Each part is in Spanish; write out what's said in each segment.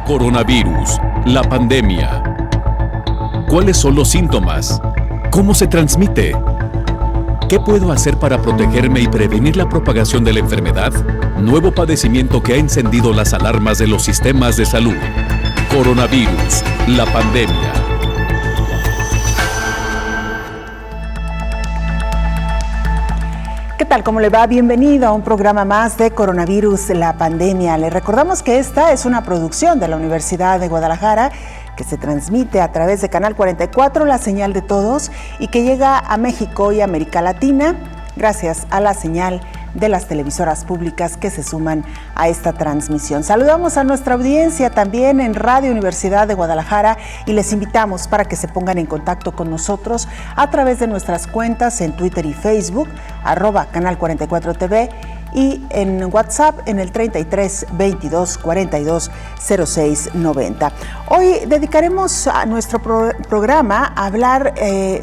Coronavirus, la pandemia. ¿Cuáles son los síntomas? ¿Cómo se transmite? ¿Qué puedo hacer para protegerme y prevenir la propagación de la enfermedad? Nuevo padecimiento que ha encendido las alarmas de los sistemas de salud. Coronavirus, la pandemia. ¿Qué tal? ¿Cómo le va? Bienvenido a un programa más de Coronavirus, la pandemia. Le recordamos que esta es una producción de la Universidad de Guadalajara que se transmite a través de Canal 44, la señal de todos, y que llega a México y América Latina gracias a la señal de las televisoras públicas que se suman a esta transmisión. Saludamos a nuestra audiencia también en Radio Universidad de Guadalajara y les invitamos para que se pongan en contacto con nosotros a través de nuestras cuentas en Twitter y Facebook, @Canal 44 TV, y en WhatsApp en el 33 22 42 06 90. Hoy dedicaremos a nuestro programa a hablar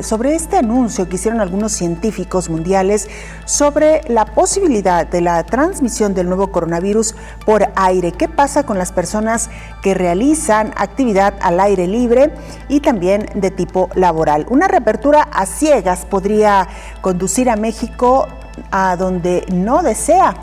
sobre este anuncio que hicieron algunos científicos mundiales sobre la posibilidad de la transmisión del nuevo coronavirus por aire. ¿Qué pasa con las personas que realizan actividad al aire libre y también de tipo laboral? Una reapertura a ciegas podría conducir a México a donde no desea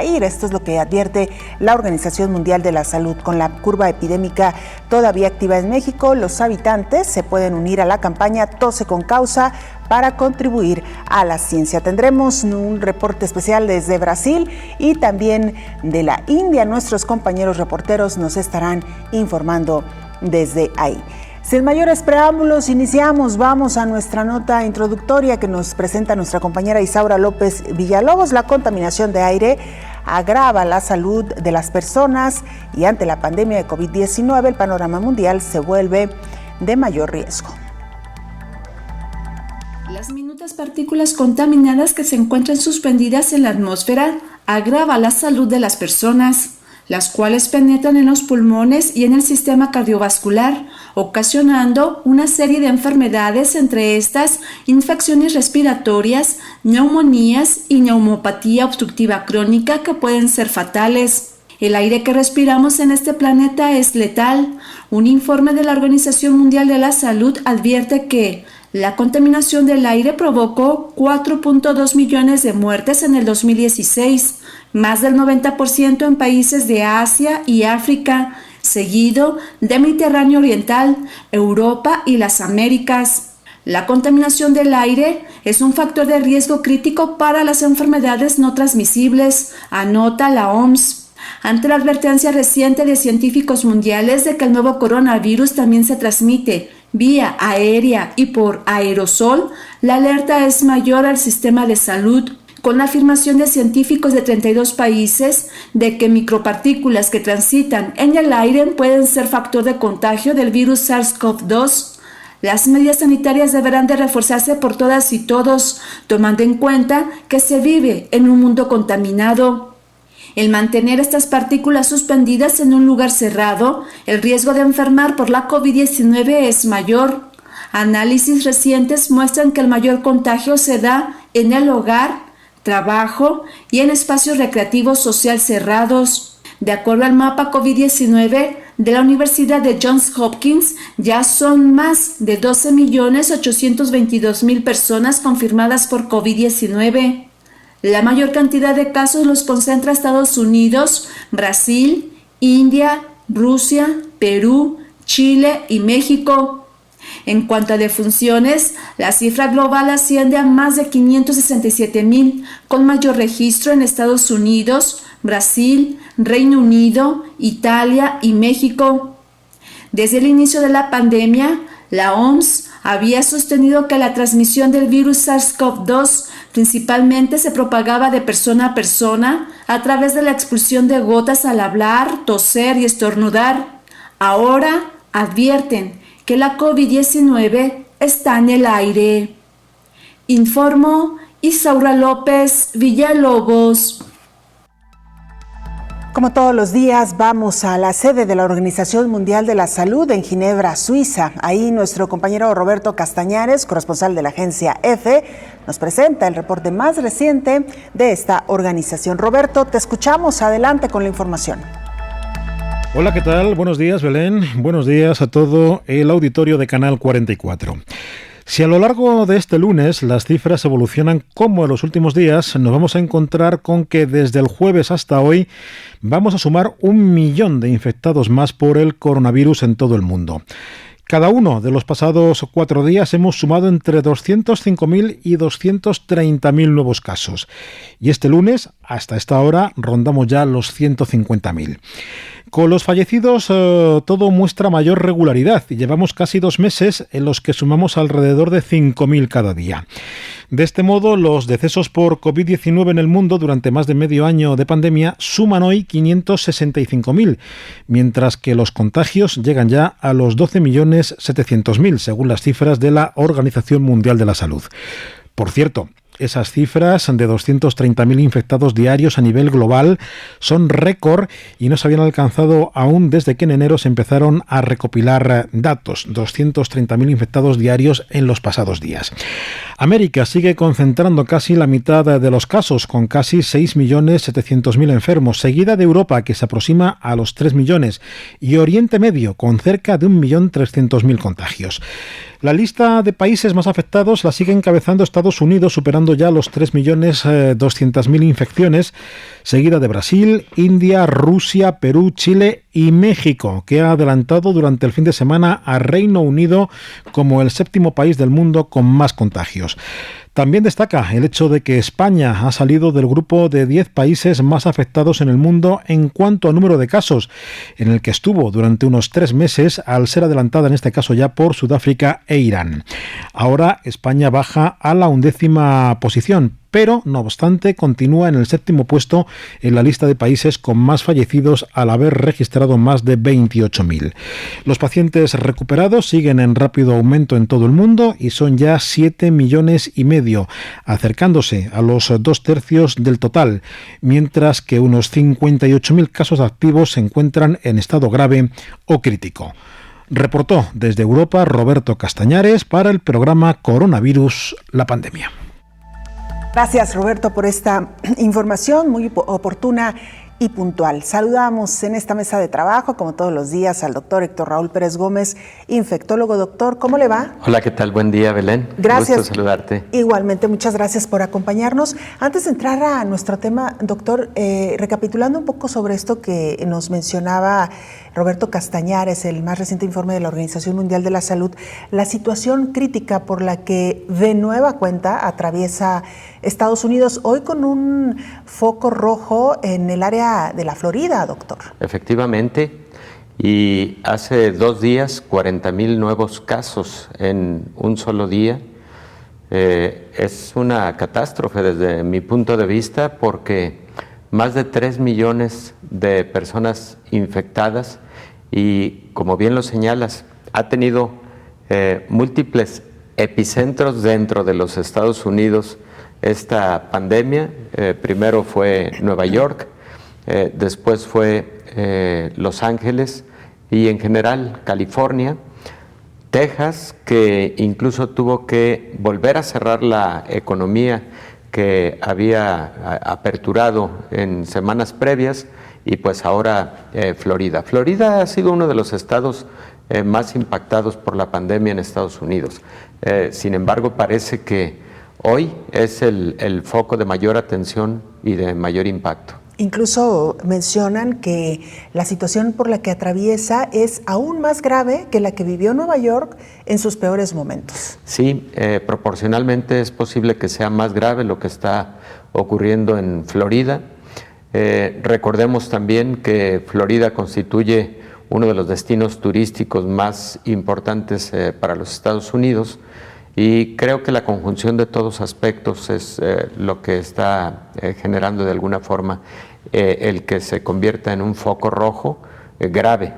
ir. Esto es lo que advierte la Organización Mundial de la Salud. Con la curva epidémica todavía activa en México, los habitantes se pueden unir a la campaña Tose con Causa para contribuir a la ciencia. Tendremos un reporte especial desde Brasil y también de la India. Nuestros compañeros reporteros nos estarán informando desde ahí. Sin mayores preámbulos, iniciamos. Vamos a nuestra nota introductoria que nos presenta nuestra compañera Isaura López Villalobos. La contaminación de aire agrava la salud de las personas y ante la pandemia de COVID-19 el panorama mundial se vuelve de mayor riesgo. Las minutas partículas contaminadas que se encuentran suspendidas en la atmósfera agravan la salud de las personas, las cuales penetran en los pulmones y en el sistema cardiovascular, ocasionando una serie de enfermedades, entre estas infecciones respiratorias, neumonías y neumopatía obstructiva crónica que pueden ser fatales. El aire que respiramos en este planeta es letal. Un informe de la Organización Mundial de la Salud advierte que la contaminación del aire provocó 4.2 millones de muertes en el 2016, más del 90% en países de Asia y África, seguido de Mediterráneo Oriental, Europa y las Américas. La contaminación del aire es un factor de riesgo crítico para las enfermedades no transmisibles, anota la OMS. Ante la advertencia reciente de científicos mundiales de que el nuevo coronavirus también se transmite vía aérea y por aerosol, la alerta es mayor al sistema de salud, con la afirmación de científicos de 32 países de que micropartículas que transitan en el aire pueden ser factor de contagio del virus SARS-CoV-2. Las medidas sanitarias deberán de reforzarse por todas y todos, tomando en cuenta que se vive en un mundo contaminado. El mantener estas partículas suspendidas en un lugar cerrado, el riesgo de enfermar por la COVID-19 es mayor. Análisis recientes muestran que el mayor contagio se da en el hogar, trabajo y en espacios recreativos social cerrados. De acuerdo al mapa COVID-19 de la Universidad de Johns Hopkins, ya son más de 12.822.000 personas confirmadas por COVID-19. La mayor cantidad de casos los concentra Estados Unidos, Brasil, India, Rusia, Perú, Chile y México. En cuanto a defunciones, la cifra global asciende a más de 567.000, con mayor registro en Estados Unidos, Brasil, Reino Unido, Italia y México. Desde el inicio de la pandemia, la OMS había sostenido que la transmisión del virus SARS-CoV-2 principalmente se propagaba de persona a persona a través de la expulsión de gotas al hablar, toser y estornudar. Ahora advierten que la COVID-19 está en el aire. Informó Isaura López Villalobos. Como todos los días, vamos a la sede de la Organización Mundial de la Salud en Ginebra, Suiza. Ahí nuestro compañero Roberto Castañares, corresponsal de la agencia EFE, nos presenta el reporte más reciente de esta organización. Roberto, te escuchamos. Adelante con la información. Hola, ¿qué tal? Buenos días, Belén. Buenos días a todo el auditorio de Canal 44. Si a lo largo de este lunes las cifras evolucionan como en los últimos días, nos vamos a encontrar con que desde el jueves hasta hoy vamos a sumar 1 millón de infectados más por el coronavirus en todo el mundo. Cada uno de los pasados 4 días hemos sumado entre 205.000 y 230.000 nuevos casos. Y este lunes, hasta esta hora, rondamos ya los 150.000. Con los fallecidos todo muestra mayor regularidad y llevamos casi 2 meses en los que sumamos alrededor de 5.000 cada día. De este modo, los decesos por COVID-19 en el mundo durante más de medio año de pandemia suman hoy 565.000, mientras que los contagios llegan ya a los 12.700.000, según las cifras de la Organización Mundial de la Salud. Por cierto, esas cifras de 230.000 infectados diarios a nivel global son récord y no se habían alcanzado aún desde que en enero se empezaron a recopilar datos. 230.000 infectados diarios en los pasados días. América sigue concentrando casi la mitad de los casos, con casi 6.700.000 enfermos, seguida de Europa, que se aproxima a los 3 millones, y Oriente Medio, con cerca de 1.300.000 contagios. La lista de países más afectados la sigue encabezando Estados Unidos, superando ya los 3.200.000 infecciones, seguida de Brasil, India, Rusia, Perú, Chile y México, que ha adelantado durante el fin de semana a Reino Unido como el 7º país del mundo con más contagios. También destaca el hecho de que España ha salido del grupo de 10 países más afectados en el mundo en cuanto a número de casos, en el que estuvo durante unos 3 meses, al ser adelantada en este caso ya por Sudáfrica e Irán. Ahora España baja a la 11ª posición, pero no obstante continúa en el 7º puesto en la lista de países con más fallecidos, al haber registrado más de 28.000. Los pacientes recuperados siguen en rápido aumento en todo el mundo y son ya 7,5 millones, acercándose a los 2/3 del total, mientras que unos 58.000 casos activos se encuentran en estado grave o crítico. Reportó desde Europa Roberto Castañares para el programa Coronavirus, la pandemia. Gracias, Roberto, por esta información muy oportuna y puntual. Saludamos en esta mesa de trabajo, como todos los días, al doctor Héctor Raúl Pérez Gómez, infectólogo. Doctor, ¿cómo le va? Hola, ¿qué tal? Buen día, Belén. Gracias. Gusto saludarte. Igualmente, muchas gracias por acompañarnos. Antes de entrar a nuestro tema, doctor, recapitulando un poco sobre esto que nos mencionaba Roberto Castañares, el más reciente informe de la Organización Mundial de la Salud, la situación crítica por la que de nueva cuenta atraviesa Estados Unidos, hoy con un foco rojo en el área de la Florida, doctor. Efectivamente, y hace 2 días, 40,000 nuevos casos en un solo día. Es una catástrofe desde mi punto de vista, porque más de 3 millones de personas infectadas y, como bien lo señalas, ha tenido múltiples epicentros dentro de los Estados Unidos esta pandemia. Primero fue Nueva York, después fue Los Ángeles y en general California, Texas, que incluso tuvo que volver a cerrar la economía que había aperturado en semanas previas, y pues ahora Florida. Florida ha sido uno de los estados más impactados por la pandemia en Estados Unidos. Sin embargo, parece que hoy es el foco de mayor atención y de mayor impacto. Incluso mencionan que la situación por la que atraviesa es aún más grave que la que vivió Nueva York en sus peores momentos. Sí, proporcionalmente es posible que sea más grave lo que está ocurriendo en Florida. Recordemos también que Florida constituye uno de los destinos turísticos más importantes para los Estados Unidos, y creo que la conjunción de todos aspectos es lo que está generando de alguna forma el que se convierta en un foco rojo grave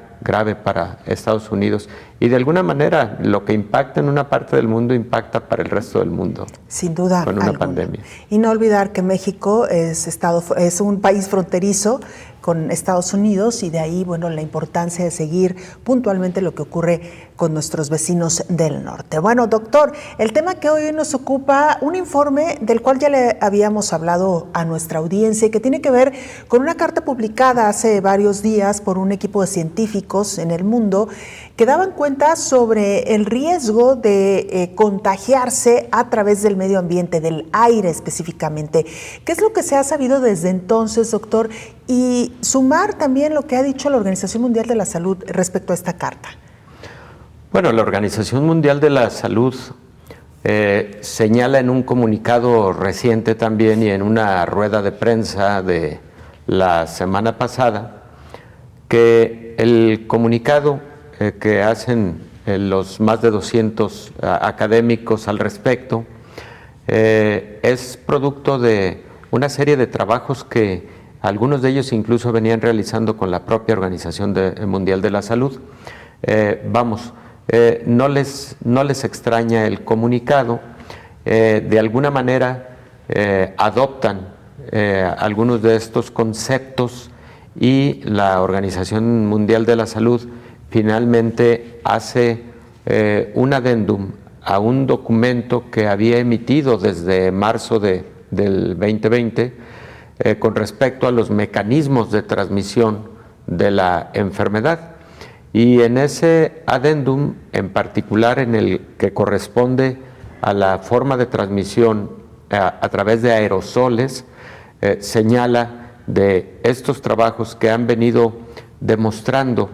para Estados Unidos, y de alguna manera lo que impacta en una parte del mundo impacta para el resto del mundo. Sin duda con una pandemia. Y no olvidar que México es un país fronterizo con Estados Unidos y de ahí, bueno, la importancia de seguir puntualmente lo que ocurre con nuestros vecinos del norte. Bueno, doctor, el tema que hoy nos ocupa, un informe del cual ya le habíamos hablado a nuestra audiencia y que tiene que ver con una carta publicada hace varios días por un equipo de científicos en el mundo que daban cuenta sobre el riesgo de contagiarse a través del medio ambiente, del aire específicamente. ¿Qué es lo que se ha sabido desde entonces, doctor? Y sumar también lo que ha dicho la Organización Mundial de la Salud respecto a esta carta. Bueno, la Organización Mundial de la Salud señala en un comunicado reciente también y en una rueda de prensa de la semana pasada que el comunicado que hacen los más de 200 académicos al respecto es producto de una serie de trabajos que algunos de ellos incluso venían realizando con la propia Organización Mundial de la Salud. No les extraña el comunicado, de alguna manera adoptan algunos de estos conceptos y la Organización Mundial de la Salud finalmente hace un adendum a un documento que había emitido desde marzo del 2020 con respecto a los mecanismos de transmisión de la enfermedad. Y en ese adendum, en particular en el que corresponde a la forma de transmisión a través de aerosoles, señala de estos trabajos que han venido demostrando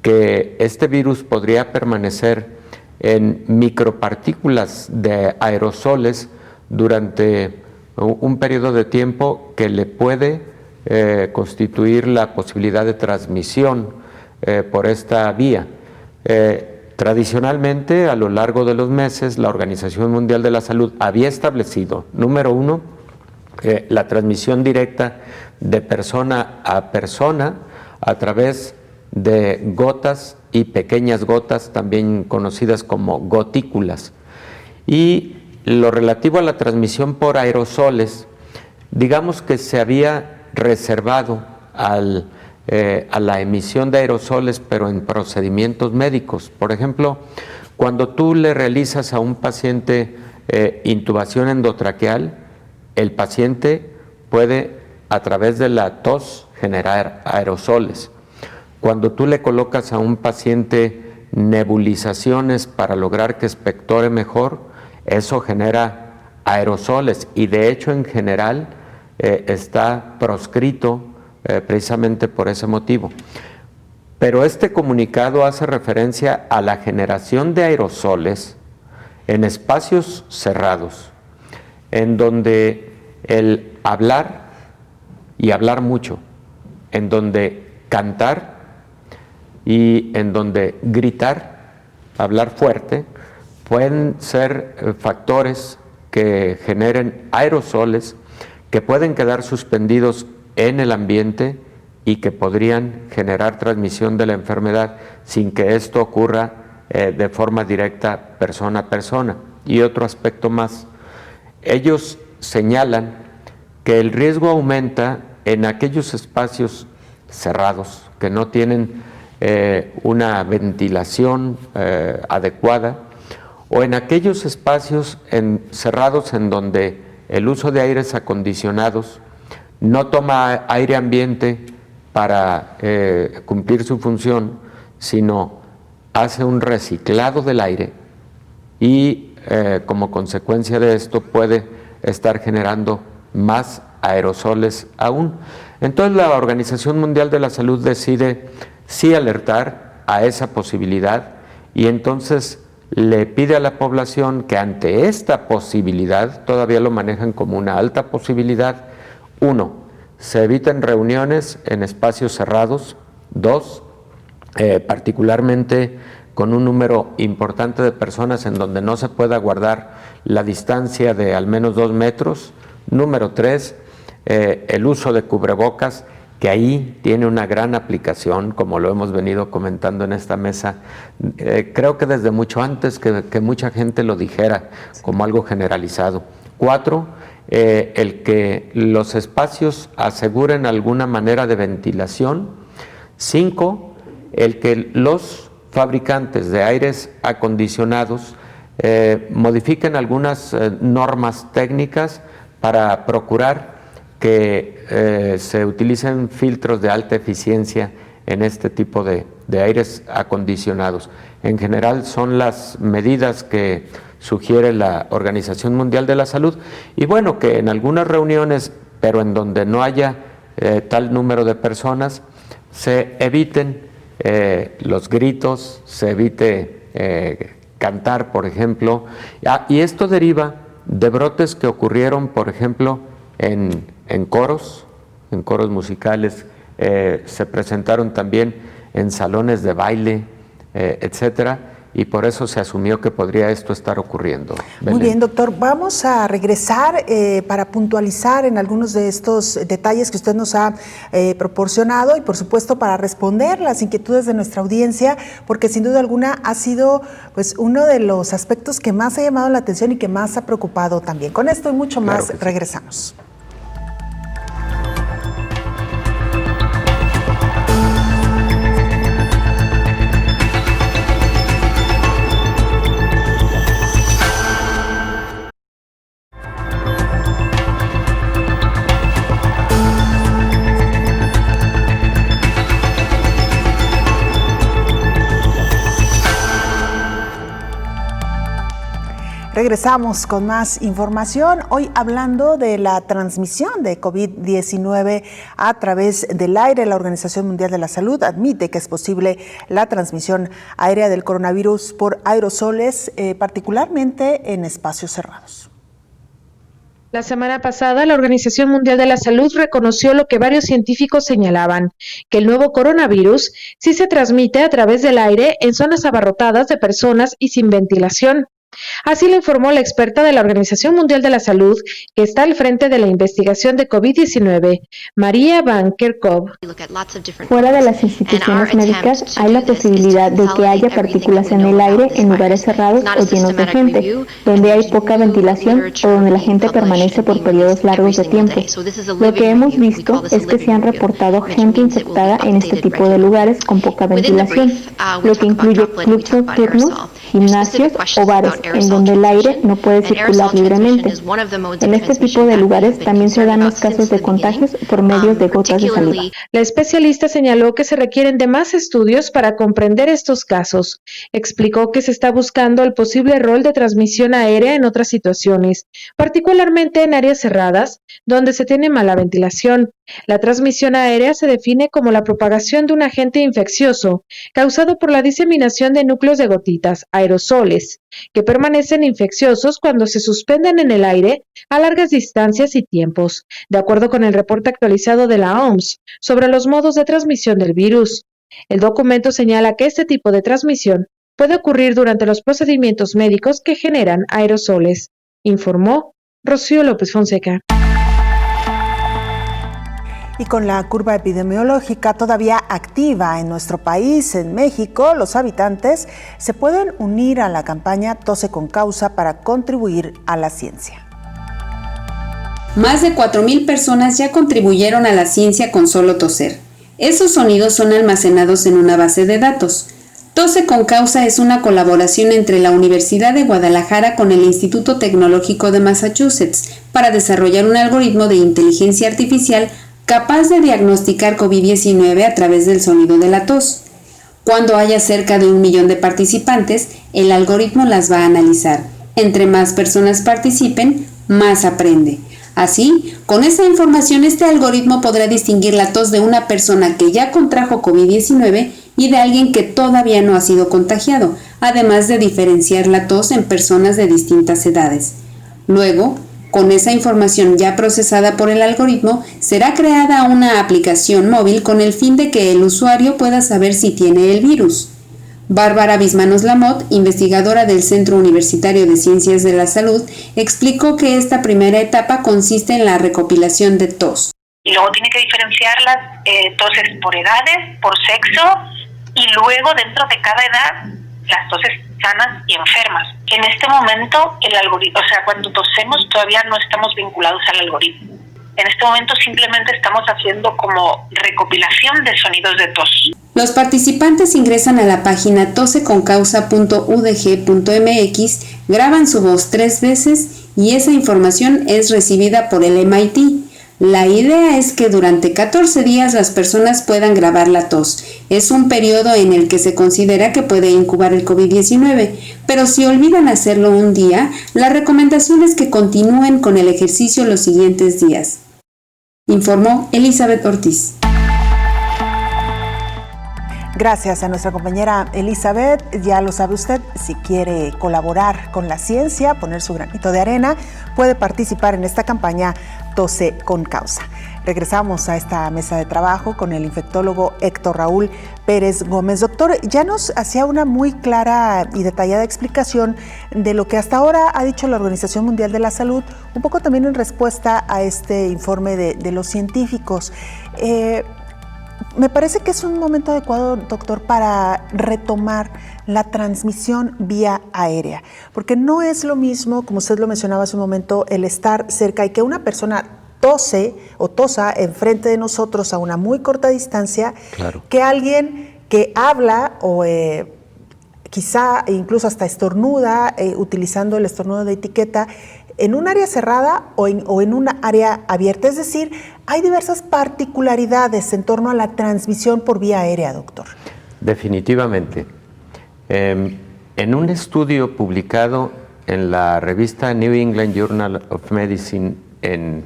que este virus podría permanecer en micropartículas de aerosoles durante un periodo de tiempo que le puede constituir la posibilidad de transmisión por esta vía. Tradicionalmente, a lo largo de los meses, la Organización Mundial de la Salud había establecido, número uno, la transmisión directa de persona a persona a través de gotas y pequeñas gotas, también conocidas como gotículas. Y lo relativo a la transmisión por aerosoles, digamos que se había reservado a la emisión de aerosoles, pero en procedimientos médicos. Por ejemplo, cuando tú le realizas a un paciente intubación endotraqueal, el paciente puede, a través de la tos, generar aerosoles. Cuando tú le colocas a un paciente nebulizaciones para lograr que expectore mejor, eso genera aerosoles y de hecho en general está proscrito precisamente por ese motivo. Pero este comunicado hace referencia a la generación de aerosoles en espacios cerrados, en donde el hablar y hablar mucho, en donde cantar y en donde gritar, hablar fuerte, pueden ser factores que generen aerosoles que pueden quedar suspendidos en el ambiente y que podrían generar transmisión de la enfermedad sin que esto ocurra de forma directa persona a persona. Y otro aspecto más, ellos señalan que el riesgo aumenta en aquellos espacios cerrados que no tienen una ventilación adecuada, o en aquellos espacios cerrados en donde el uso de aires acondicionados no toma aire ambiente para cumplir su función, sino hace un reciclado del aire y como consecuencia de esto puede estar generando más aerosoles aún. Entonces la Organización Mundial de la Salud decide sí alertar a esa posibilidad y entonces le pide a la población que ante esta posibilidad, todavía lo manejan como una alta posibilidad, 1, se eviten reuniones en espacios cerrados, 2, particularmente con un número importante de personas en donde no se pueda guardar la distancia de al menos 2 metros, número 3, el uso de cubrebocas, que ahí tiene una gran aplicación, como lo hemos venido comentando en esta mesa, creo que desde mucho antes que mucha gente lo dijera como algo generalizado. 4, el que los espacios aseguren alguna manera de ventilación. 5, el que los fabricantes de aires acondicionados modifiquen algunas normas técnicas para procurar que se utilicen filtros de alta eficiencia en este tipo de aires acondicionados. En general son las medidas que sugiere la Organización Mundial de la Salud, y bueno, que en algunas reuniones, pero en donde no haya tal número de personas, se eviten los gritos, se evite cantar, por ejemplo, y esto deriva de brotes que ocurrieron, por ejemplo, en coros musicales, se presentaron también en salones de baile, etcétera, y por eso se asumió que podría esto estar ocurriendo. Muy bien, doctor. Vamos a regresar para puntualizar en algunos de estos detalles que usted nos ha proporcionado y, por supuesto, para responder las inquietudes de nuestra audiencia, porque sin duda alguna ha sido pues uno de los aspectos que más ha llamado la atención y que más ha preocupado también. Con esto y mucho más, claro, regresamos. Regresamos con más información, hoy hablando de la transmisión de COVID-19 a través del aire. La Organización Mundial de la Salud admite que es posible la transmisión aérea del coronavirus por aerosoles, particularmente en espacios cerrados. La semana pasada, la Organización Mundial de la Salud reconoció lo que varios científicos señalaban, que el nuevo coronavirus sí se transmite a través del aire en zonas abarrotadas de personas y sin ventilación. Así lo informó la experta de la Organización Mundial de la Salud, que está al frente de la investigación de COVID-19, Maria Van Kerkhove. Fuera de las instituciones médicas, hay la posibilidad de que haya partículas en el aire en lugares cerrados o llenos de gente, donde hay poca ventilación o donde la gente permanece por periodos largos de tiempo. Lo que hemos visto es que se han reportado gente infectada en este tipo de lugares con poca ventilación, lo que incluye clubes nocturnos, gimnasios o bares, en donde el aire no puede circular libremente. En este tipo de lugares también se dan los casos de contagios por medio de gotas de saliva. La especialista señaló que se requieren de más estudios para comprender estos casos. Explicó que se está buscando el posible rol de transmisión aérea en otras situaciones, particularmente en áreas cerradas, donde se tiene mala ventilación. La transmisión aérea se define como la propagación de un agente infeccioso causado por la diseminación de núcleos de gotitas, aerosoles, que permanecen infecciosos cuando se suspenden en el aire a largas distancias y tiempos, de acuerdo con el reporte actualizado de la OMS sobre los modos de transmisión del virus. El documento señala que este tipo de transmisión puede ocurrir durante los procedimientos médicos que generan aerosoles, informó Rocío López Fonseca. Y con la curva epidemiológica todavía activa en nuestro país, en México, los habitantes se pueden unir a la campaña Tose con Causa para contribuir a la ciencia. Más de 4,000 personas ya contribuyeron a la ciencia con solo toser. Esos sonidos son almacenados en una base de datos. Tose con Causa es una colaboración entre la Universidad de Guadalajara con el Instituto Tecnológico de Massachusetts para desarrollar un algoritmo de inteligencia artificial capaz de diagnosticar COVID-19 a través del sonido de la tos. Cuando haya cerca de 1 millón de participantes, el algoritmo las va a analizar. Entre más personas participen, más aprende. Así, con esa información, este algoritmo podrá distinguir la tos de una persona que ya contrajo COVID-19 y de alguien que todavía no ha sido contagiado, además de diferenciar la tos en personas de distintas edades. Luego, con esa información ya procesada por el algoritmo, será creada una aplicación móvil con el fin de que el usuario pueda saber si tiene el virus. Bárbara Bismanos Lamotte, investigadora del Centro Universitario de Ciencias de la Salud, explicó que esta primera etapa consiste en la recopilación de tos. Y luego tiene que diferenciar las toses por edades, por sexo, y luego dentro de cada edad las toses sanas y enfermas. En este momento el algoritmo, o sea, cuando tosemos todavía no estamos vinculados al algoritmo. En este momento simplemente estamos haciendo como recopilación de sonidos de tos. Los participantes ingresan a la página toseconcausa.udg.mx, graban su voz 3 veces y esa información es recibida por el MIT. La idea es que durante 14 días las personas puedan grabar la tos. Es un periodo en el que se considera que puede incubar el COVID-19, pero si olvidan hacerlo un día, la recomendación es que continúen con el ejercicio los siguientes días. Informó Elizabeth Ortiz. Gracias a nuestra compañera Elizabeth. Ya lo sabe usted, si quiere colaborar con la ciencia, poner su granito de arena, puede participar en esta campaña Tose con Causa. Regresamos a esta mesa de trabajo con el infectólogo Héctor Raúl Pérez Gómez. Doctor, ya nos hacía una muy clara y detallada explicación de lo que hasta ahora ha dicho la Organización Mundial de la Salud, un poco también en respuesta a este informe de los científicos. Me parece que es un momento adecuado, doctor, para retomar la transmisión vía aérea, porque no es lo mismo, como usted lo mencionaba hace un momento, el estar cerca y que una persona tose o tosa enfrente de nosotros a una muy corta distancia, claro, que alguien que habla o quizá incluso hasta estornuda, utilizando el estornudo de etiqueta, en un área cerrada o en una área abierta. Es decir, hay diversas particularidades en torno a la transmisión por vía aérea, doctor. Definitivamente. En un estudio publicado en la revista New England Journal of Medicine en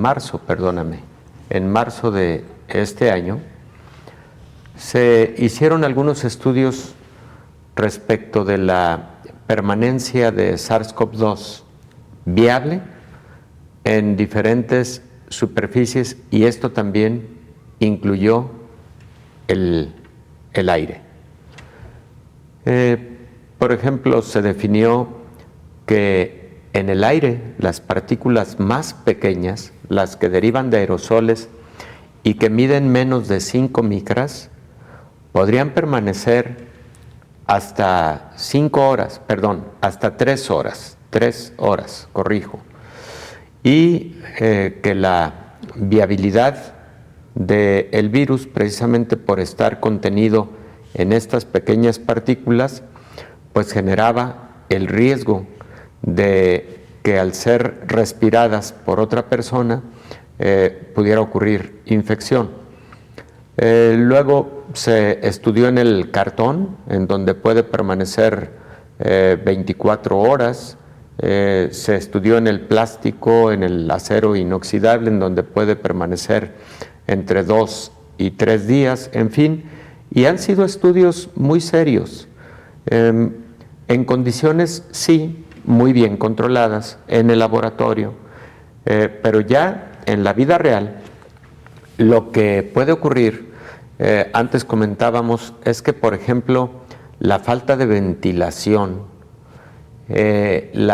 marzo de este año, se hicieron algunos estudios respecto de la permanencia de SARS-CoV-2 viable en diferentes superficies, y esto también incluyó el aire. Por ejemplo, se definió que en el aire las partículas más pequeñas, las que derivan de aerosoles y que miden menos de 5 micras, podrían permanecer hasta 3 horas, corrijo. Y que la viabilidad del virus, precisamente por estar contenido en estas pequeñas partículas, pues generaba el riesgo de que al ser respiradas por otra persona pudiera ocurrir infección. Luego se estudió en el cartón, en donde puede permanecer 24 horas, se estudió en el plástico, en el acero inoxidable, en donde puede permanecer entre 2 y 3 días, en fin, y han sido estudios muy serios, en condiciones, sí, muy bien controladas en el laboratorio, pero ya en la vida real, lo que puede ocurrir, antes comentábamos, es que, por ejemplo, la falta de ventilación, el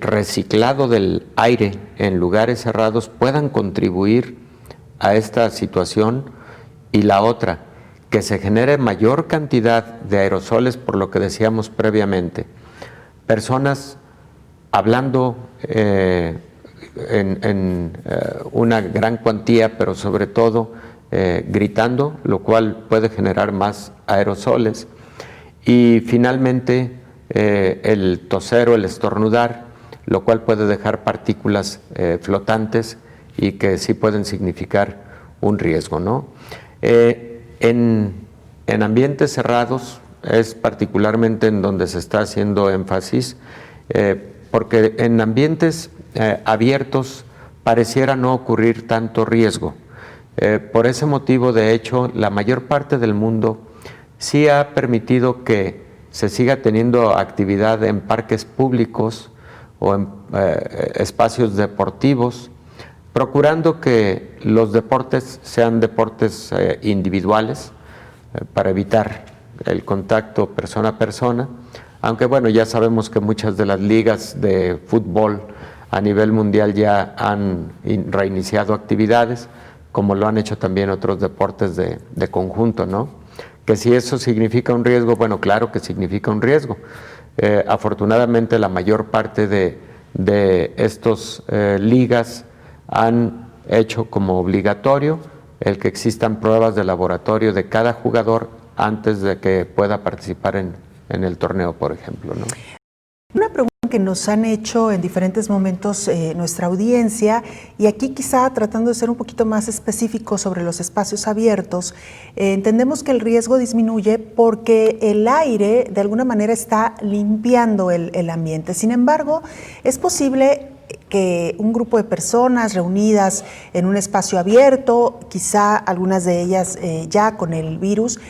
reciclado del aire en lugares cerrados puedan contribuir a esta situación, y la otra, que se genere mayor cantidad de aerosoles, por lo que decíamos previamente, personas hablando en una gran cuantía, pero sobre todo gritando, lo cual puede generar más aerosoles, y finalmente el toser o el estornudar, lo cual puede dejar partículas flotantes y que sí pueden significar un riesgo, ¿no? En ambientes cerrados es particularmente en donde se está haciendo énfasis, porque en ambientes abiertos pareciera no ocurrir tanto riesgo. Por ese motivo, de hecho, la mayor parte del mundo sí ha permitido que se siga teniendo actividad en parques públicos o en espacios deportivos, procurando que los deportes sean deportes individuales para evitar el contacto persona a persona, aunque bueno, ya sabemos que muchas de las ligas de fútbol a nivel mundial ya han reiniciado actividades, como lo han hecho también otros deportes de conjunto, ¿no? Que si eso significa un riesgo, bueno, claro que significa un riesgo. Afortunadamente la mayor parte de estos ligas han hecho como obligatorio el que existan pruebas de laboratorio de cada jugador antes de que pueda participar en el torneo, por ejemplo, ¿no? Una pregunta que nos han hecho en diferentes momentos nuestra audiencia, y aquí quizá tratando de ser un poquito más específico sobre los espacios abiertos, entendemos que el riesgo disminuye porque el aire de alguna manera está limpiando el ambiente. Sin embargo, es posible que un grupo de personas reunidas en un espacio abierto, quizá algunas de ellas ya con el virus,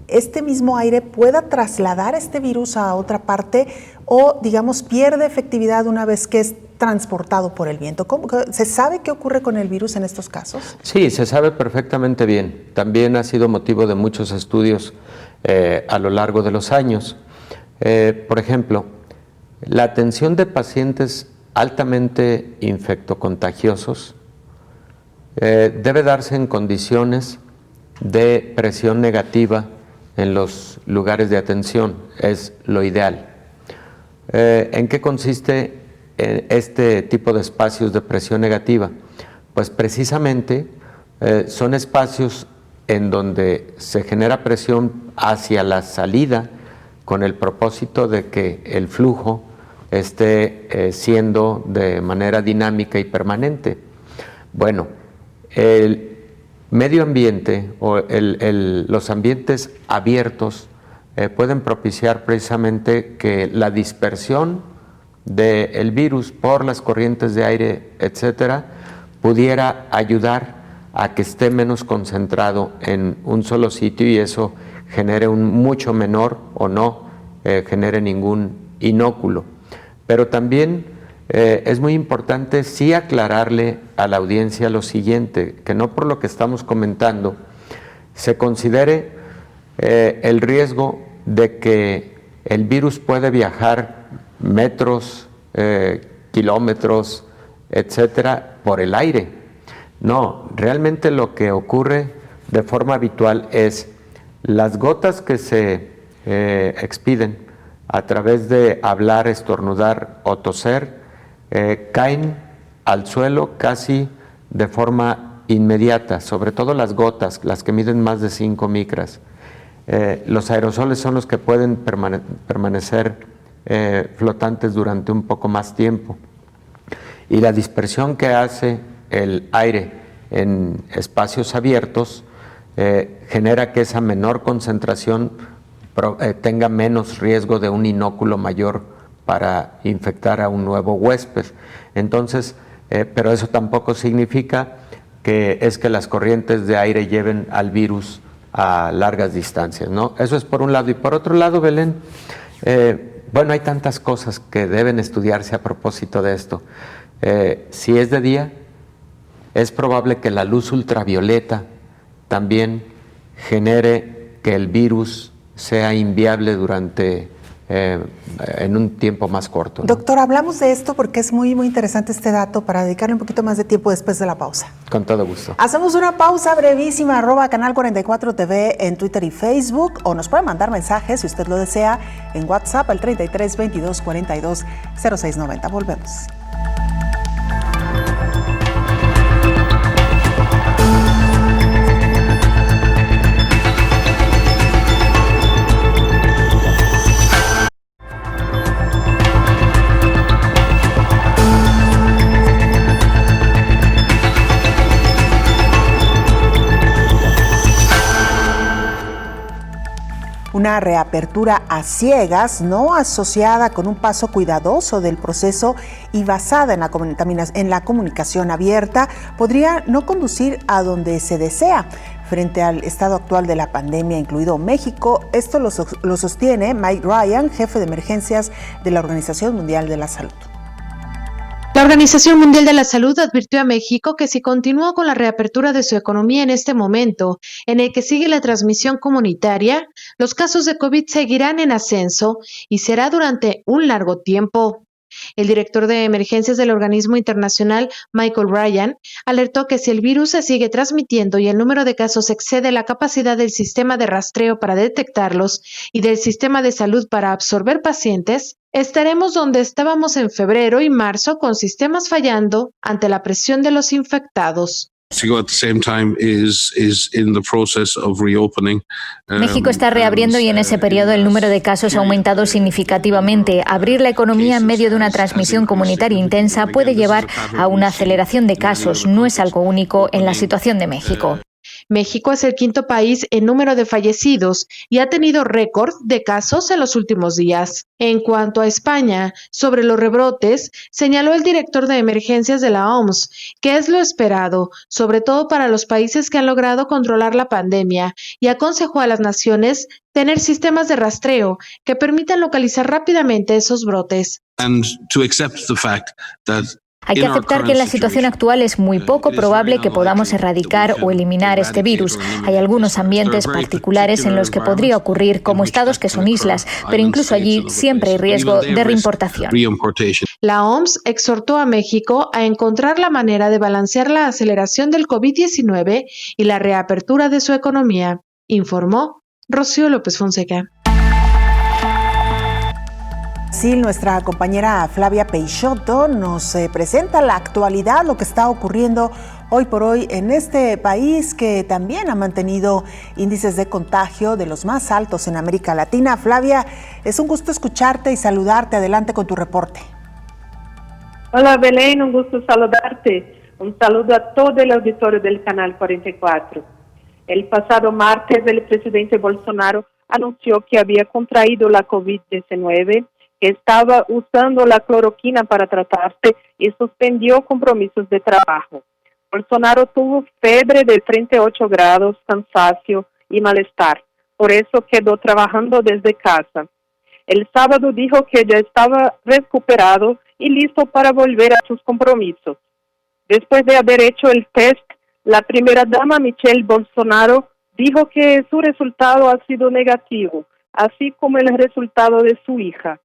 este mismo aire pueda trasladar este virus a otra parte o, digamos, pierde efectividad una vez que es transportado por el viento. ¿Se sabe qué ocurre con el virus en estos casos? Sí, se sabe perfectamente bien. También ha sido motivo de muchos estudios a lo largo de los años. Por ejemplo, la atención de pacientes altamente infectocontagiosos debe darse en condiciones de presión negativa en los lugares de atención, es lo ideal. ¿En qué consiste este tipo de espacios de presión negativa? Pues precisamente son espacios en donde se genera presión hacia la salida con el propósito de que el flujo esté siendo de manera dinámica y permanente. Bueno, el medio ambiente o los ambientes abiertos pueden propiciar precisamente que la dispersión del virus por las corrientes de aire, etcétera, pudiera ayudar a que esté menos concentrado en un solo sitio y eso genere un mucho menor o no genere ningún inóculo. Pero también es muy importante sí aclararle a la audiencia lo siguiente, que no por lo que estamos comentando se considere el riesgo de que el virus puede viajar metros, kilómetros, etcétera, por el aire. No, realmente lo que ocurre de forma habitual es las gotas que se expiden a través de hablar, estornudar o toser, caen al suelo casi de forma inmediata, sobre todo las gotas, las que miden más de 5 micras. Los aerosoles son los que pueden permanecer flotantes durante un poco más tiempo. Y la dispersión que hace el aire en espacios abiertos genera que esa menor concentración tenga menos riesgo de un inóculo mayor para infectar a un nuevo huésped. Entonces, pero eso tampoco significa que las corrientes de aire lleven al virus a largas distancias, ¿no? Eso es por un lado. Y por otro lado, Belén, bueno, hay tantas cosas que deben estudiarse a propósito de esto. Si es de día, es probable que la luz ultravioleta también genere que el virus sea inviable durante en un tiempo más corto, ¿no? Doctor, hablamos de esto porque es muy, muy interesante este dato para dedicarle un poquito más de tiempo después de la pausa. Con todo gusto. Hacemos una pausa brevísima, @Canal 44 TV en Twitter y Facebook, o nos puede mandar mensajes si usted lo desea en WhatsApp al 33 22 42 06 90. Volvemos. Una reapertura a ciegas, no asociada con un paso cuidadoso del proceso y basada en la comunicación abierta, podría no conducir a donde se desea. Frente al estado actual de la pandemia, incluido México, esto lo sostiene Mike Ryan, jefe de emergencias de la Organización Mundial de la Salud. La Organización Mundial de la Salud advirtió a México que si continúa con la reapertura de su economía en este momento, en el que sigue la transmisión comunitaria, los casos de COVID seguirán en ascenso y será durante un largo tiempo. El director de emergencias del organismo internacional, Michael Ryan, alertó que si el virus se sigue transmitiendo y el número de casos excede la capacidad del sistema de rastreo para detectarlos y del sistema de salud para absorber pacientes, estaremos donde estábamos en febrero y marzo con sistemas fallando ante la presión de los infectados. México está reabriendo y en ese periodo el número de casos ha aumentado significativamente. Abrir la economía en medio de una transmisión comunitaria intensa puede llevar a una aceleración de casos. No es algo único en la situación de México. México es el quinto país en número de fallecidos y ha tenido récord de casos en los últimos días. En cuanto a España, sobre los rebrotes, señaló el director de emergencias de la OMS que es lo esperado, sobre todo para los países que han logrado controlar la pandemia, y aconsejó a las naciones tener sistemas de rastreo que permitan localizar rápidamente esos brotes. Hay que aceptar que en la situación actual es muy poco probable que podamos erradicar o eliminar este virus. Hay algunos ambientes particulares en los que podría ocurrir, como estados que son islas, pero incluso allí siempre hay riesgo de reimportación. La OMS exhortó a México a encontrar la manera de balancear la aceleración del COVID-19 y la reapertura de su economía, informó Rocío López Fonseca. Sí, nuestra compañera Flavia Peixoto nos presenta la actualidad, lo que está ocurriendo hoy por hoy en este país que también ha mantenido índices de contagio de los más altos en América Latina. Flavia, es un gusto escucharte y saludarte. Adelante con tu reporte. Hola Belén, un gusto saludarte. Un saludo a todo el auditorio del Canal 44. El pasado martes el presidente Bolsonaro anunció que había contraído la COVID-19, que estaba usando la cloroquina para tratarse y suspendió compromisos de trabajo. Bolsonaro tuvo fiebre de 38 grados, cansancio y malestar. Por eso quedó trabajando desde casa. El sábado dijo que ya estaba recuperado y listo para volver a sus compromisos. Después de haber hecho el test, la primera dama Michelle Bolsonaro dijo que su resultado ha sido negativo, así como el resultado de su hija.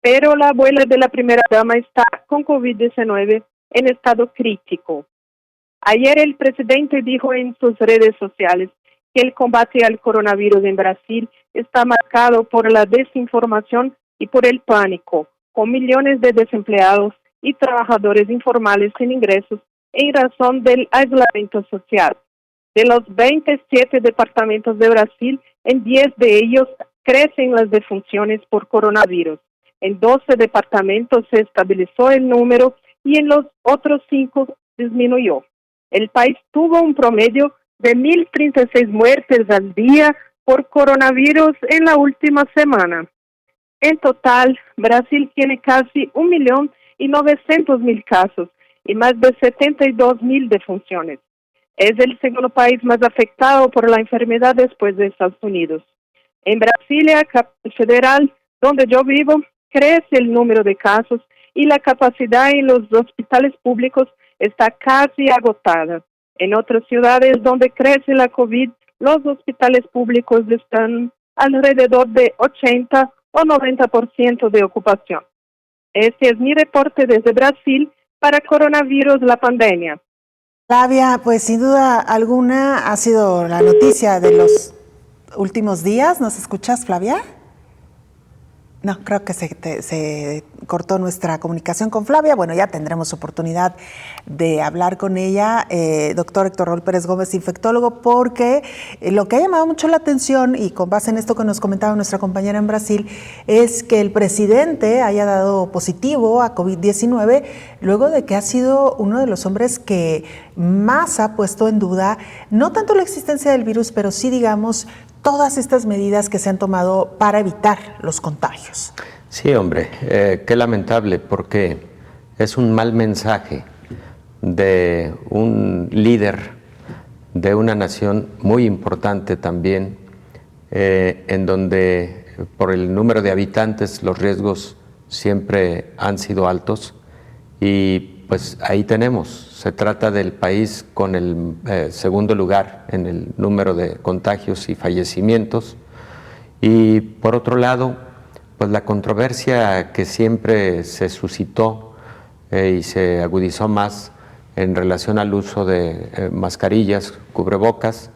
Pero la abuela de la primera dama está con COVID-19 en estado crítico. Ayer el presidente dijo en sus redes sociales que el combate al coronavirus en Brasil está marcado por la desinformación y por el pánico, con millones de desempleados y trabajadores informales sin ingresos en razón del aislamiento social. De los 27 departamentos de Brasil, en 10 de ellos crecen las defunciones por coronavirus. En 12 departamentos se estabilizó el número y en los otros 5 disminuyó. El país tuvo un promedio de 1.036 muertes al día por coronavirus en la última semana. En total, Brasil tiene casi 1.900.000 casos y más de 72.000 defunciones. Es el segundo país más afectado por la enfermedad después de Estados Unidos. En Brasilia, capital federal, donde yo vivo, crece el número de casos y la capacidad en los hospitales públicos está casi agotada. En otras ciudades donde crece la COVID, los hospitales públicos están alrededor de 80 o 90% de ocupación. Este es mi reporte desde Brasil para Coronavirus, la pandemia. Flavia, pues sin duda alguna ha sido la noticia de los últimos días. ¿Nos escuchas, Flavia? No, creo que se cortó nuestra comunicación con Flavia. Bueno, ya tendremos oportunidad de hablar con ella, doctor Héctor Raúl Pérez Gómez, infectólogo, porque lo que ha llamado mucho la atención, y con base en esto que nos comentaba nuestra compañera en Brasil, es que el presidente haya dado positivo a COVID-19 luego de que ha sido uno de los hombres que más ha puesto en duda, no tanto la existencia del virus, pero sí, digamos, todas estas medidas que se han tomado para evitar los contagios. Sí, hombre, qué lamentable, porque es un mal mensaje de un líder de una nación muy importante también, en donde por el número de habitantes los riesgos siempre han sido altos, y pues ahí tenemos. Se trata del país con el segundo lugar en el número de contagios y fallecimientos. Y por otro lado, pues la controversia que siempre se suscitó y se agudizó más en relación al uso de mascarillas, cubrebocas,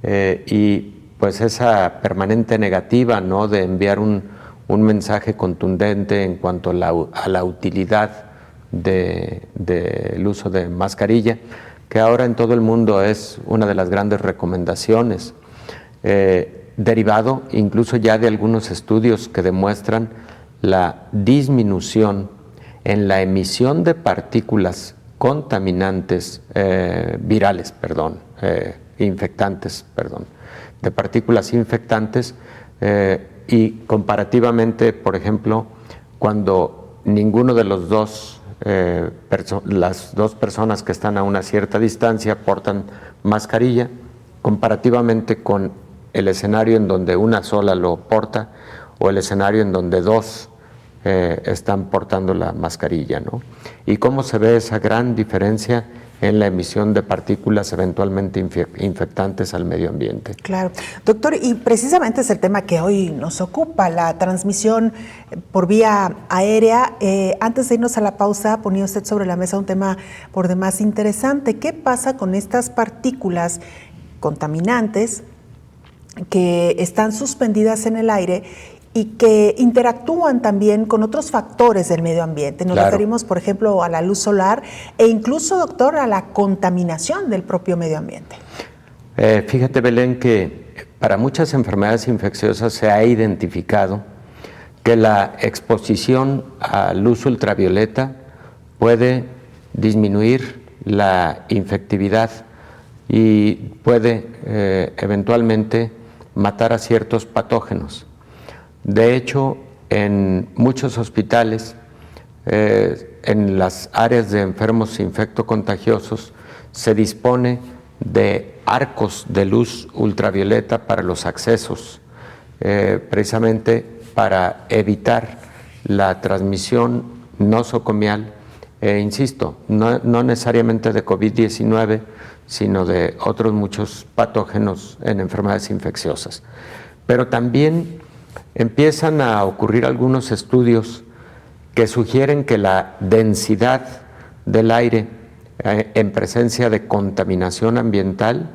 y pues esa permanente negativa, ¿no?, de enviar un mensaje contundente en cuanto a la utilidad del uso de mascarilla, que ahora en todo el mundo es una de las grandes recomendaciones, derivado incluso ya de algunos estudios que demuestran la disminución en la emisión de partículas contaminantes, de partículas infectantes, y comparativamente, por ejemplo, cuando ninguno de los las dos personas que están a una cierta distancia portan mascarilla, comparativamente con el escenario en donde una sola lo porta o el escenario en donde dos están portando la mascarilla, ¿no? Y cómo se ve esa gran diferencia en la emisión de partículas eventualmente infectantes al medio ambiente. Claro. Doctor, y precisamente es el tema que hoy nos ocupa, la transmisión por vía aérea. Antes de irnos a la pausa, ponía usted sobre la mesa un tema por demás interesante. ¿Qué pasa con estas partículas contaminantes que están suspendidas en el aire y que interactúan también con otros factores del medio ambiente? Nos referimos, por ejemplo, a la luz solar e incluso, doctor, a la contaminación del propio medio ambiente. Fíjate, Belén, que para muchas enfermedades infecciosas se ha identificado que la exposición a luz ultravioleta puede disminuir la infectividad y puede eventualmente matar a ciertos patógenos. De hecho, en muchos hospitales, en las áreas de enfermos infectocontagiosos, se dispone de arcos de luz ultravioleta para los accesos, precisamente para evitar la transmisión nosocomial, insisto, no necesariamente de COVID-19, sino de otros muchos patógenos en enfermedades infecciosas. Pero también empiezan a ocurrir algunos estudios que sugieren que la densidad del aire en presencia de contaminación ambiental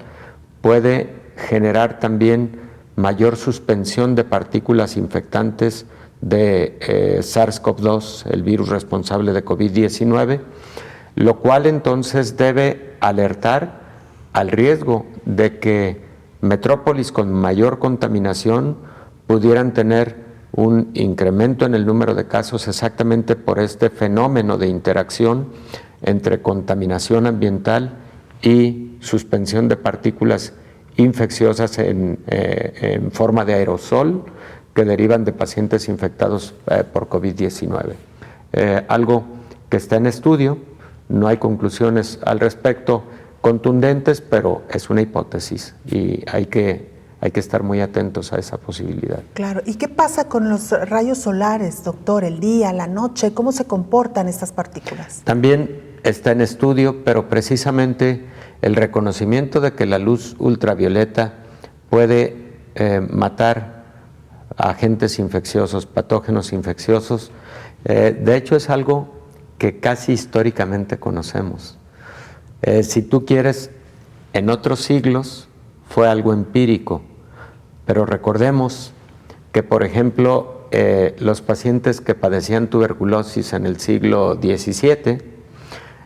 puede generar también mayor suspensión de partículas infectantes de SARS-CoV-2, el virus responsable de COVID-19, lo cual entonces debe alertar al riesgo de que metrópolis con mayor contaminación pudieran tener un incremento en el número de casos exactamente por este fenómeno de interacción entre contaminación ambiental y suspensión de partículas infecciosas en forma de aerosol que derivan de pacientes infectados por COVID-19. Algo que está en estudio, no hay conclusiones al respecto contundentes, pero es una hipótesis y hay que estar muy atentos a esa posibilidad. Claro. ¿Y qué pasa con los rayos solares, doctor? El día, la noche, ¿cómo se comportan estas partículas? También está en estudio, pero precisamente el reconocimiento de que la luz ultravioleta puede matar agentes infecciosos, patógenos infecciosos, de hecho es algo que casi históricamente conocemos. Si tú quieres, en otros siglos fue algo empírico, pero recordemos que, por ejemplo, los pacientes que padecían tuberculosis en el siglo XVII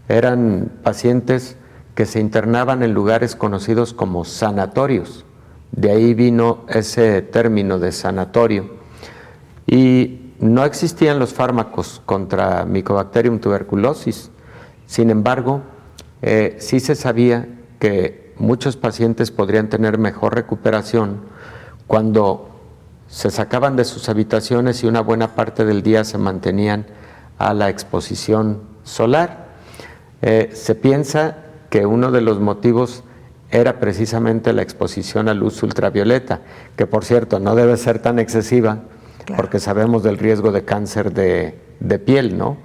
eran pacientes que se internaban en lugares conocidos como sanatorios. De ahí vino ese término de sanatorio. Y no existían los fármacos contra Mycobacterium tuberculosis. Sin embargo, sí se sabía que muchos pacientes podrían tener mejor recuperación cuando se sacaban de sus habitaciones y una buena parte del día se mantenían a la exposición solar. Se piensa que uno de los motivos era precisamente la exposición a luz ultravioleta, que por cierto no debe ser tan excesiva, claro, porque sabemos del riesgo de cáncer de piel, ¿no?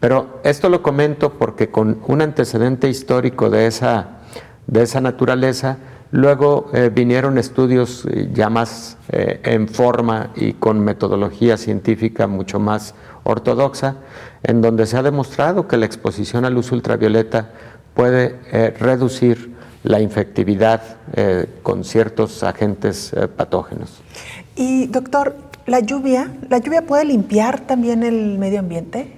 Pero esto lo comento porque con un antecedente histórico de esa naturaleza Luego vinieron estudios ya más en forma y con metodología científica mucho más ortodoxa, en donde se ha demostrado que la exposición a luz ultravioleta puede reducir la infectividad con ciertos agentes patógenos. Y doctor, ¿la lluvia puede limpiar también el medio ambiente?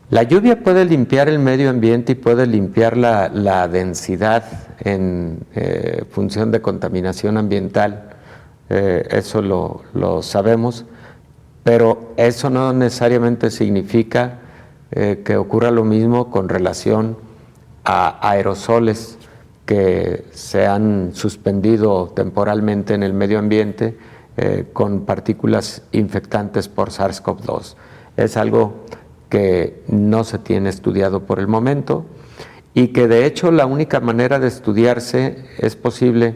La lluvia puede limpiar el medio ambiente y puede limpiar la densidad en función de contaminación ambiental, eso lo sabemos, pero eso no necesariamente significa que ocurra lo mismo con relación a aerosoles que se han suspendido temporalmente en el medio ambiente con partículas infectantes por SARS-CoV-2. Es algo que no se tiene estudiado por el momento y que de hecho la única manera de estudiarse es posible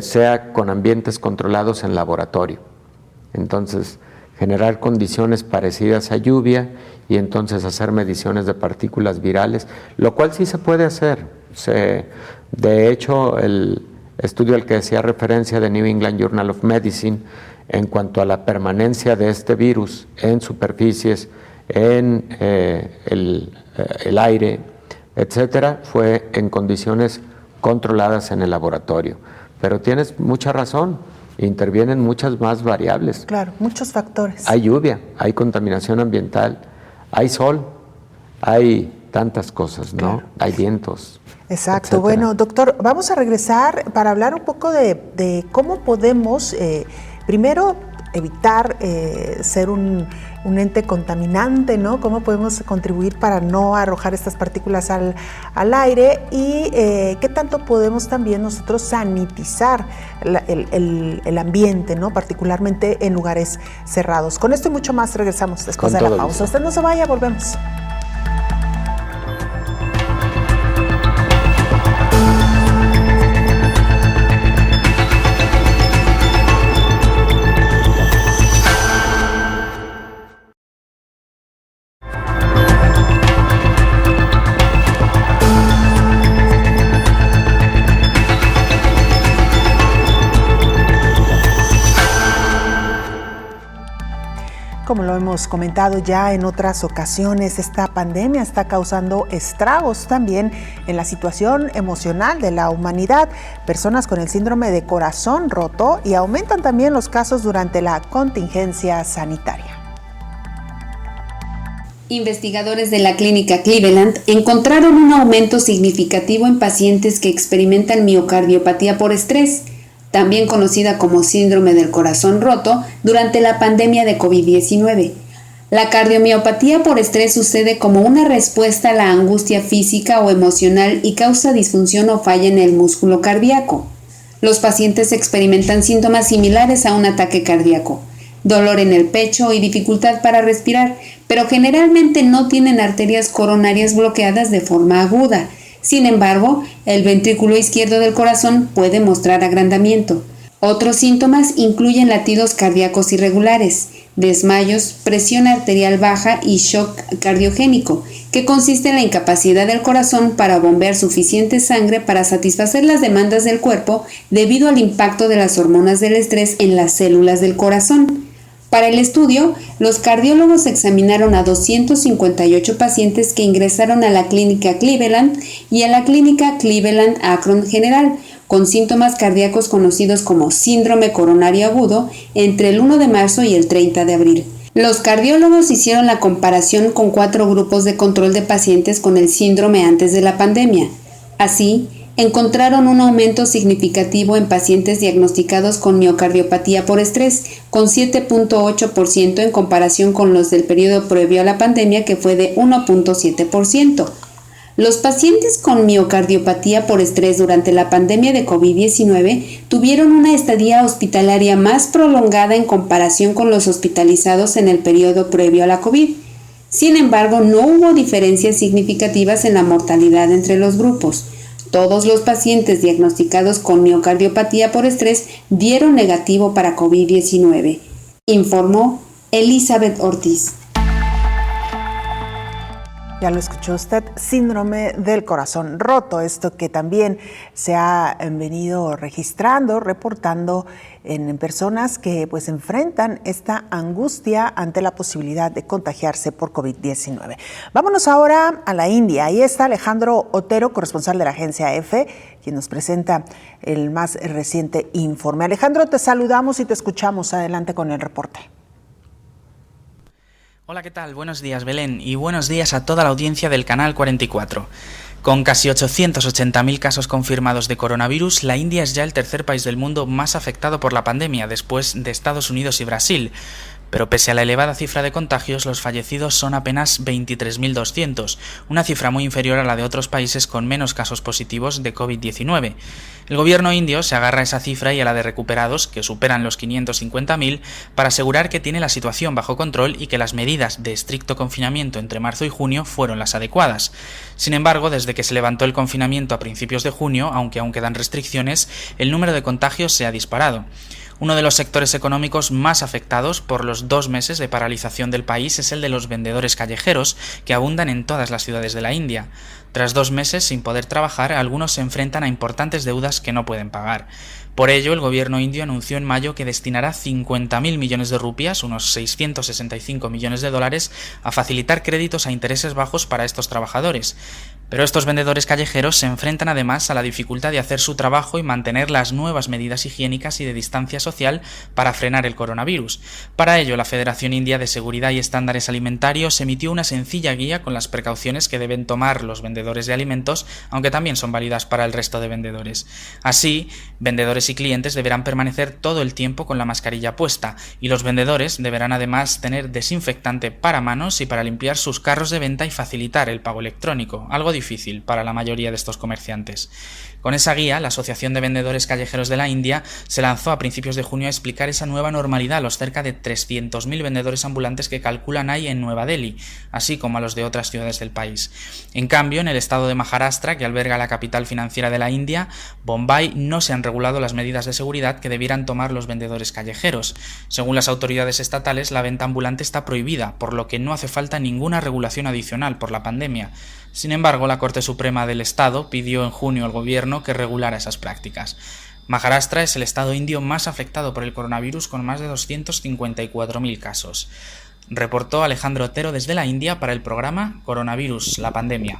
sea con ambientes controlados en laboratorio. Entonces, generar condiciones parecidas a lluvia y entonces hacer mediciones de partículas virales, lo cual sí se puede hacer. De hecho, el estudio al que hacía referencia de New England Journal of Medicine en cuanto a la permanencia de este virus en superficies, en el aire, etcétera, fue en condiciones controladas en el laboratorio. Pero tienes mucha razón, intervienen muchas más variables. Claro, muchos factores. Hay lluvia, hay contaminación ambiental, hay sol, hay tantas cosas, ¿no? Claro. Hay vientos. Exacto. Etcétera. Bueno, doctor, vamos a regresar para hablar un poco de cómo podemos, primero, evitar ser un ente contaminante, ¿no? ¿Cómo podemos contribuir para no arrojar estas partículas al aire? Y qué tanto podemos también nosotros sanitizar el ambiente, ¿no? Particularmente en lugares cerrados. Con esto y mucho más regresamos después de la pausa. Usted no se vaya, volvemos. Como lo hemos comentado ya en otras ocasiones, esta pandemia está causando estragos también en la situación emocional de la humanidad. Personas con el síndrome de corazón roto y aumentan también los casos durante la contingencia sanitaria. Investigadores de la clínica Cleveland encontraron un aumento significativo en pacientes que experimentan miocardiopatía por estrés, también conocida como síndrome del corazón roto, durante la pandemia de COVID-19. La cardiomiopatía por estrés sucede como una respuesta a la angustia física o emocional y causa disfunción o falla en el músculo cardíaco. Los pacientes experimentan síntomas similares a un ataque cardíaco, dolor en el pecho y dificultad para respirar, pero generalmente no tienen arterias coronarias bloqueadas de forma aguda. Sin embargo, el ventrículo izquierdo del corazón puede mostrar agrandamiento. Otros síntomas incluyen latidos cardíacos irregulares, desmayos, presión arterial baja y shock cardiogénico, que consiste en la incapacidad del corazón para bombear suficiente sangre para satisfacer las demandas del cuerpo debido al impacto de las hormonas del estrés en las células del corazón. Para el estudio, los cardiólogos examinaron a 258 pacientes que ingresaron a la clínica Cleveland y a la clínica Cleveland Akron General, con síntomas cardíacos conocidos como síndrome coronario agudo entre el 1 de marzo y el 30 de abril. Los cardiólogos hicieron la comparación con 4 grupos de control de pacientes con el síndrome antes de la pandemia. Así, encontraron un aumento significativo en pacientes diagnosticados con miocardiopatía por estrés, con 7.8% en comparación con los del periodo previo a la pandemia, que fue de 1.7%. Los pacientes con miocardiopatía por estrés durante la pandemia de COVID-19 tuvieron una estadía hospitalaria más prolongada en comparación con los hospitalizados en el periodo previo a la COVID. Sin embargo, no hubo diferencias significativas en la mortalidad entre los grupos. Todos los pacientes diagnosticados con miocardiopatía por estrés dieron negativo para COVID-19, informó Elizabeth Ortiz. Ya lo escuchó usted, síndrome del corazón roto, esto que también se ha venido registrando, reportando en personas que pues enfrentan esta angustia ante la posibilidad de contagiarse por COVID-19. Vámonos ahora a la India. Ahí está Alejandro Otero, corresponsal de la agencia EFE, quien nos presenta el más reciente informe. Alejandro, te saludamos y te escuchamos. Adelante con el reporte. Hola, ¿qué tal? Buenos días, Belén, y buenos días a toda la audiencia del Canal 44. Con casi 880.000 casos confirmados de coronavirus, la India es ya el tercer país del mundo más afectado por la pandemia, después de Estados Unidos y Brasil. Pero pese a la elevada cifra de contagios, los fallecidos son apenas 23.200, una cifra muy inferior a la de otros países con menos casos positivos de COVID-19. El gobierno indio se agarra a esa cifra y a la de recuperados, que superan los 550.000, para asegurar que tiene la situación bajo control y que las medidas de estricto confinamiento entre marzo y junio fueron las adecuadas. Sin embargo, desde que se levantó el confinamiento a principios de junio, aunque aún quedan restricciones, el número de contagios se ha disparado. Uno de los sectores económicos más afectados por los 2 meses de paralización del país es el de los vendedores callejeros, que abundan en todas las ciudades de la India. Tras 2 meses sin poder trabajar, algunos se enfrentan a importantes deudas que no pueden pagar. Por ello, el gobierno indio anunció en mayo que destinará 50.000 millones de rupias, unos 665 millones de dólares, a facilitar créditos a intereses bajos para estos trabajadores. Pero estos vendedores callejeros se enfrentan además a la dificultad de hacer su trabajo y mantener las nuevas medidas higiénicas y de distancia social para frenar el coronavirus. Para ello, la Federación India de Seguridad y Estándares Alimentarios emitió una sencilla guía con las precauciones que deben tomar los vendedores de alimentos, aunque también son válidas para el resto de vendedores. Así, vendedores y clientes deberán permanecer todo el tiempo con la mascarilla puesta, y los vendedores deberán además tener desinfectante para manos y para limpiar sus carros de venta y facilitar el pago electrónico, algo difícil para la mayoría de estos comerciantes. Con esa guía, la Asociación de Vendedores Callejeros de la India se lanzó a principios de junio a explicar esa nueva normalidad a los cerca de 300.000 vendedores ambulantes que calculan hay en Nueva Delhi, así como a los de otras ciudades del país. En cambio, en el estado de Maharashtra, que alberga la capital financiera de la India, Bombay, no se han regulado las medidas de seguridad que debieran tomar los vendedores callejeros. Según las autoridades estatales, la venta ambulante está prohibida, por lo que no hace falta ninguna regulación adicional por la pandemia. Sin embargo, la Corte Suprema del Estado pidió en junio al gobierno que regulara esas prácticas. Maharashtra es el estado indio más afectado por el coronavirus, con más de 254.000 casos. Reportó Alejandro Otero desde la India para el programa Coronavirus, la pandemia.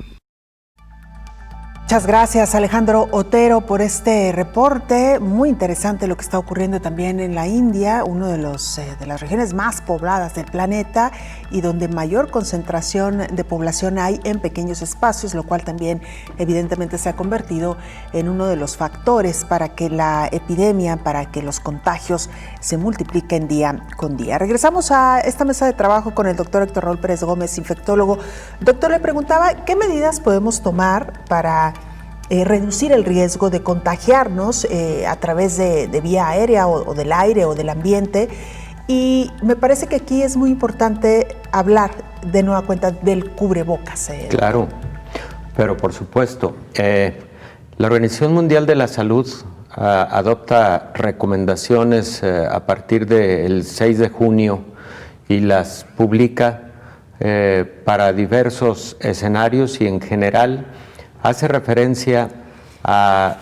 Muchas gracias, Alejandro Otero, por este reporte. Muy interesante lo que está ocurriendo también en la India, uno de las regiones más pobladas del planeta y donde mayor concentración de población hay en pequeños espacios, lo cual también evidentemente se ha convertido en uno de los factores para que la epidemia, para que los contagios se multipliquen día con día. Regresamos a esta mesa de trabajo con el doctor Héctor Raúl Pérez Gómez, infectólogo. Doctor, le preguntaba, ¿qué medidas podemos tomar para reducir el riesgo de contagiarnos a través de vía aérea o del aire o del ambiente? Y me parece que aquí es muy importante hablar de nueva cuenta del cubrebocas. Claro, pero por supuesto, la Organización Mundial de la Salud adopta recomendaciones a partir del 6 de junio y las publica para diversos escenarios, y en general hace referencia a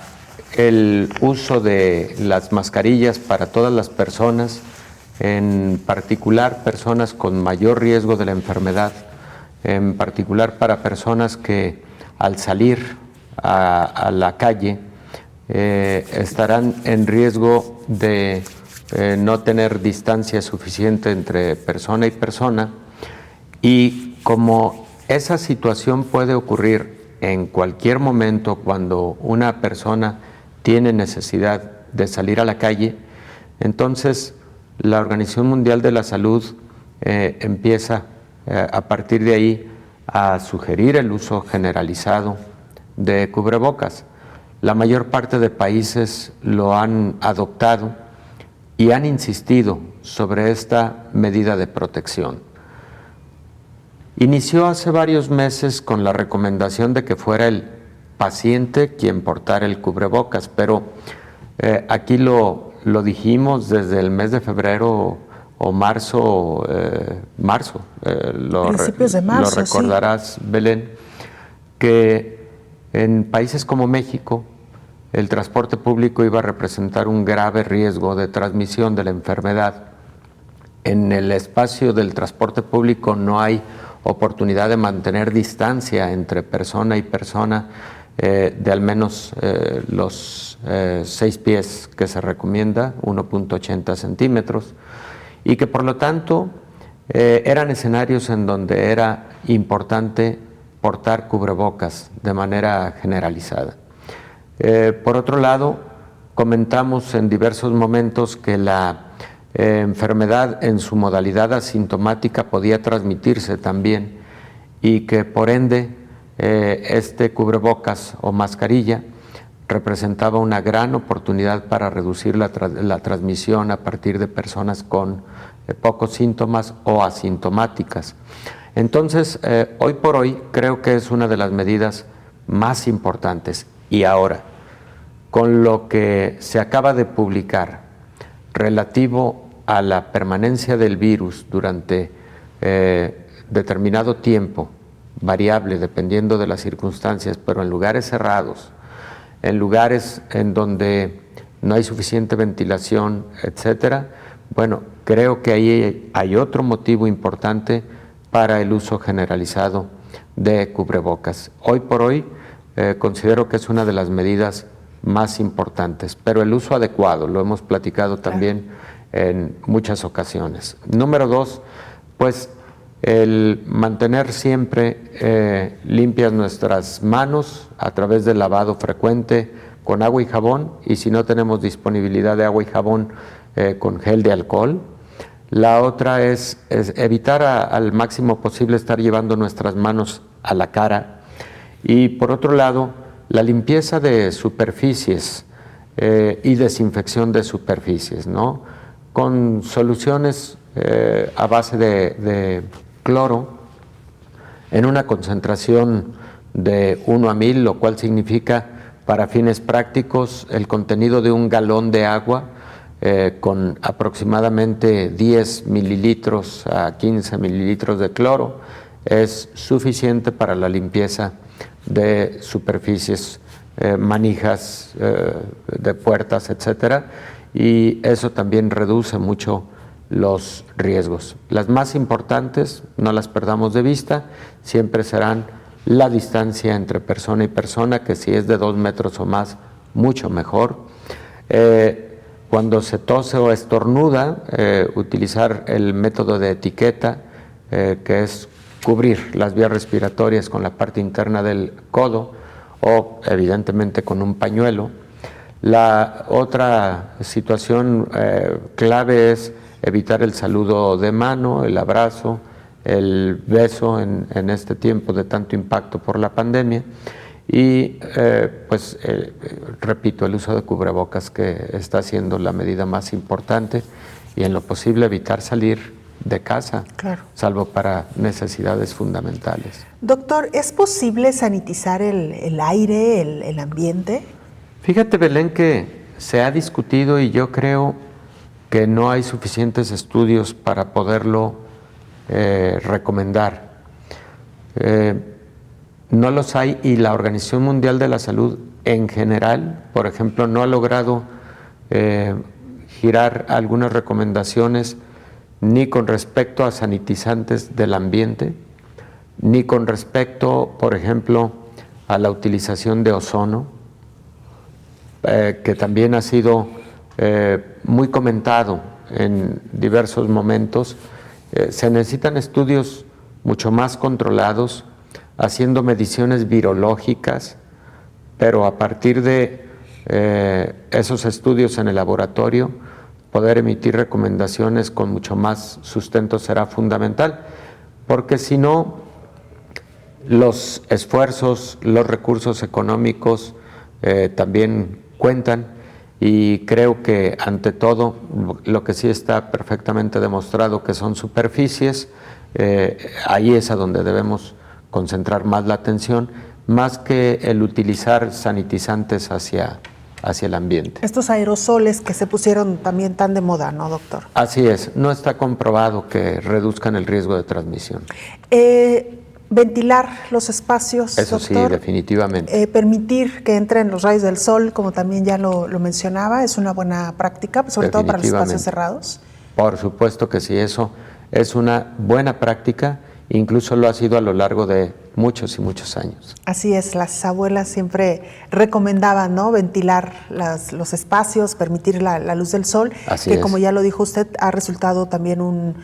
el uso de las mascarillas para todas las personas, en particular personas con mayor riesgo de la enfermedad, en particular para personas que al salir a la calle estarán en riesgo de no tener distancia suficiente entre persona y persona. Y como esa situación puede ocurrir en cualquier momento cuando una persona tiene necesidad de salir a la calle, entonces la Organización Mundial de la Salud empieza a partir de ahí a sugerir el uso generalizado de cubrebocas. La mayor parte de países lo han adoptado y han insistido sobre esta medida de protección. Inició hace varios meses con la recomendación de que fuera el paciente quien portara el cubrebocas, pero aquí lo dijimos desde el mes de febrero o marzo, principios de marzo, lo recordarás, sí, Belén, que en países como México el transporte público iba a representar un grave riesgo de transmisión de la enfermedad. En el espacio del transporte público no hay oportunidad de mantener distancia entre persona y persona de al menos los 6 pies que se recomienda, 1.80 centímetros, y que por lo tanto eran escenarios en donde era importante portar cubrebocas de manera generalizada. Por otro lado, comentamos en diversos momentos que la enfermedad en su modalidad asintomática podía transmitirse también y que por ende este cubrebocas o mascarilla representaba una gran oportunidad para reducir la transmisión a partir de personas con pocos síntomas o asintomáticas. Entonces, hoy por hoy creo que es una de las medidas más importantes. Y ahora, con lo que se acaba de publicar relativo a la permanencia del virus durante determinado tiempo, variable dependiendo de las circunstancias, pero en lugares cerrados, en lugares en donde no hay suficiente ventilación, etcétera, bueno, creo que ahí hay otro motivo importante para el uso generalizado de cubrebocas. Hoy por hoy considero que es una de las medidas más importantes, pero el uso adecuado, lo hemos platicado también en muchas ocasiones. Número 2, pues el mantener siempre limpias nuestras manos a través del lavado frecuente con agua y jabón, y si no tenemos disponibilidad de agua y jabón, con gel de alcohol. La otra es evitar al máximo posible estar llevando nuestras manos a la cara. Y por otro lado, la limpieza de superficies y desinfección de superficies, ¿no? Con soluciones a base de cloro en una concentración de 1 a 1000, lo cual significa para fines prácticos el contenido de 1 galón de agua con aproximadamente 10 mililitros a 15 mililitros de cloro es suficiente para la limpieza de superficies, manijas de puertas, etcétera, y eso también reduce mucho los riesgos. Las más importantes, no las perdamos de vista, siempre serán la distancia entre persona y persona, que si es de 2 metros o más, mucho mejor. Cuando se tose o estornuda, utilizar el método de etiqueta, que es cubrir las vías respiratorias con la parte interna del codo o evidentemente con un pañuelo. La otra situación clave es evitar el saludo de mano, el abrazo, el beso en este tiempo de tanto impacto por la pandemia y repito, el uso de cubrebocas, que está siendo la medida más importante, y en lo posible evitar salir de casa, claro, salvo para necesidades fundamentales. Doctor, ¿es posible sanitizar el aire, el ambiente? Fíjate, Belén, que se ha discutido y yo creo que no hay suficientes estudios para poderlo recomendar. No los hay, y la Organización Mundial de la Salud en general, por ejemplo, no ha logrado girar algunas recomendaciones ni con respecto a sanitizantes del ambiente, ni con respecto, por ejemplo, a la utilización de ozono, que también ha sido muy comentado en diversos momentos. Se necesitan estudios mucho más controlados, haciendo mediciones virológicas, pero a partir de esos estudios en el laboratorio, poder emitir recomendaciones con mucho más sustento será fundamental, porque si no, los esfuerzos, los recursos económicos también cuentan, y creo que ante todo lo que sí está perfectamente demostrado, que son superficies, ahí es a donde debemos concentrar más la atención, más que el utilizar sanitizantes hacia hacia el ambiente. Estos aerosoles que se pusieron también tan de moda, ¿no, doctor? Así es, no está comprobado que reduzcan el riesgo de transmisión. Ventilar los espacios, eso doctor, sí, definitivamente. Permitir que entren los rayos del sol, como también ya lo mencionaba, es una buena práctica, sobre todo para los espacios cerrados. Por supuesto que sí, eso es una buena práctica, incluso lo ha sido a lo largo de muchos y muchos años. Así es, las abuelas siempre recomendaban, ¿no?, ventilar los espacios, permitir la luz del sol, así que es. Como ya lo dijo usted, ha resultado también un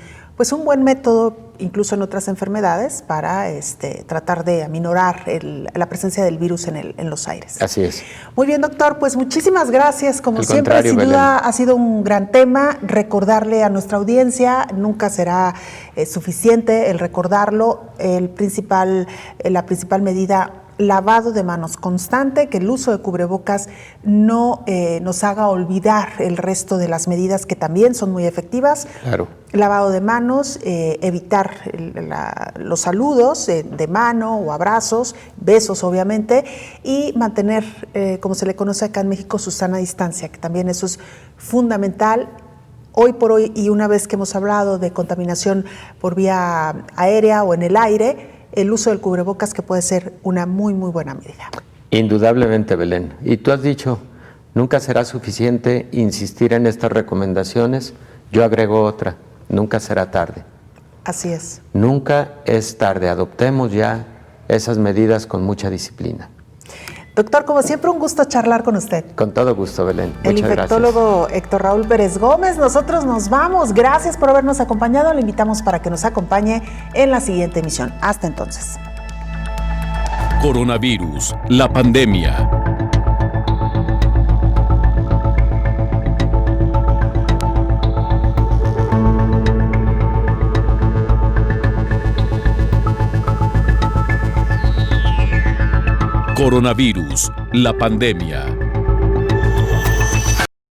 buen método, incluso en otras enfermedades, para tratar de aminorar la presencia del virus en los aires. Así es. Muy bien, doctor, pues muchísimas gracias. Como siempre, sin duda ha sido un gran tema. Recordarle a nuestra audiencia, nunca será suficiente el recordarlo. La principal medida, lavado de manos constante, que el uso de cubrebocas no nos haga olvidar el resto de las medidas que también son muy efectivas. Claro. Lavado de manos, evitar los saludos de mano o abrazos, besos obviamente, y mantener, como se le conoce acá en México, su sana distancia, que también eso es fundamental. Hoy por hoy, y una vez que hemos hablado de contaminación por vía aérea o en el aire, el uso del cubrebocas, que puede ser una muy, muy buena medida. Indudablemente, Belén. Y tú has dicho, nunca será suficiente insistir en estas recomendaciones. Yo agrego otra, nunca será tarde. Así es. Nunca es tarde. Adoptemos ya esas medidas con mucha disciplina. Doctor, como siempre, un gusto charlar con usted. Con todo gusto, Belén. El infectólogo Héctor Raúl Pérez Gómez. Nosotros nos vamos. Gracias por habernos acompañado. Le invitamos para que nos acompañe en la siguiente emisión. Hasta entonces. Coronavirus, la pandemia. Coronavirus, la pandemia.